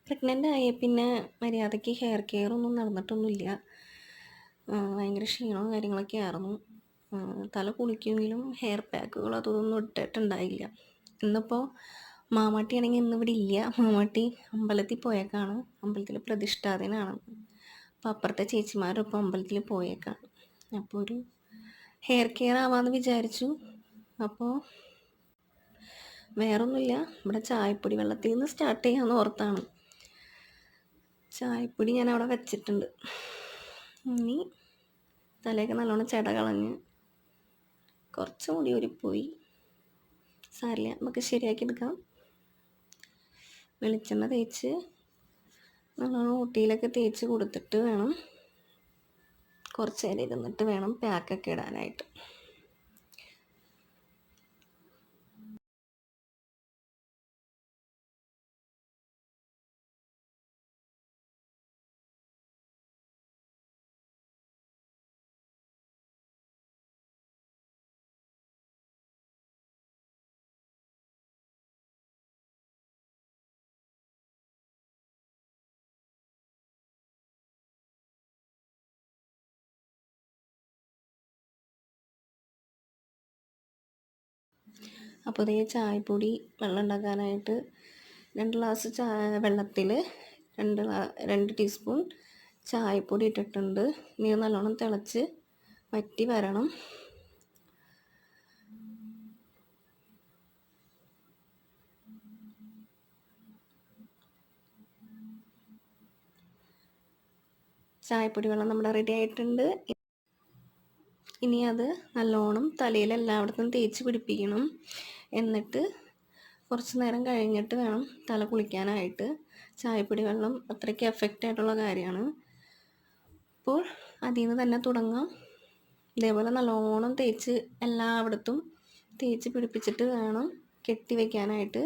Pregnant ആയ പിന്നെ മര്യാദയ്ക്ക് ഹെയർ കെയർ ഒന്നും നടന്നിട്ടൊന്നുമില്ല. ഭയങ്കര ക്ഷീണവും കാര്യങ്ങളൊക്കെ ആയിരുന്നു. തല കുളിക്കുമെങ്കിലും ഹെയർ പാക്കുകൾ അതൊന്നും ഇട്ടിട്ടുണ്ടായില്ല. ഇന്നിപ്പോൾ മാമാട്ടിയാണെങ്കിൽ ഇന്നിവിടെ ഇല്ല. മാമാട്ടി അമ്പലത്തിൽ പോയേക്കാണ്. അമ്പലത്തിൽ പ്രതിഷ്ഠാദിനാണ്. അപ്പോൾ അപ്പുറത്തെ ചേച്ചിമാരൊപ്പം അമ്പലത്തിൽ പോയേക്കാണ്. അപ്പോൾ ഒരു ഹെയർ കെയർ ആവാമെന്ന് വിചാരിച്ചു. അപ്പോൾ വേറൊന്നുമില്ല, ഇവിടെ ചായപ്പൊടി വെള്ളത്തിൽ നിന്ന് സ്റ്റാർട്ട് ചെയ്യാമെന്ന് ഓർത്താണ്. ചായപ്പൊടി ഞാൻ അവിടെ വെച്ചിട്ടുണ്ട്. ഇനി തലയൊക്കെ നല്ലോണം ചെട കളഞ്ഞ് കുറച്ച് മുടി ഊരിപ്പോയി, സാരില്ല, നമുക്ക് ശരിയാക്കി എടുക്കാം. വെളിച്ചെണ്ണ തേച്ച് നല്ലോണം ഊട്ടിയിലൊക്കെ തേച്ച് കൊടുത്തിട്ട് വേണം കുറച്ച് നേരം ഇരുന്നിട്ട് വേണം പാക്കൊക്കെ ഇടാനായിട്ട്. അപ്പോൾ ഇതേ ചായപ്പൊടി വെള്ളം ഉണ്ടാക്കാനായിട്ട് 2 ഗ്ലാസ് വെള്ളത്തിൽ 2 ടീസ്പൂൺ ചായപ്പൊടി ഇട്ടിട്ടുണ്ട്. ഇനി നല്ലോണം തിളച്ച് വറ്റി വരണം. ചായപ്പൊടി വെള്ളം നമ്മുടെ റെഡി ആയിട്ടുണ്ട്. ഇനി അത് നല്ലോണം തലയിൽ എല്ലായിടത്തും തേച്ച് പിടിപ്പിക്കണം. എന്നിട്ട് കുറച്ച് നേരം കഴിഞ്ഞിട്ട് വേണം തല കുളിക്കാനായിട്ട്. ചായപ്പൊടി വെള്ളം അത്രയ്ക്ക് എഫക്റ്റ് ആയിട്ടുള്ള കാര്യമാണ്. അപ്പോൾ അതിൽ നിന്ന് തന്നെ തുടങ്ങാം. ഇതേപോലെ നല്ലോണം തേച്ച് എല്ലായിടത്തും തേച്ച് പിടിപ്പിച്ചിട്ട് വേണം കെട്ടി വയ്ക്കാനായിട്ട്.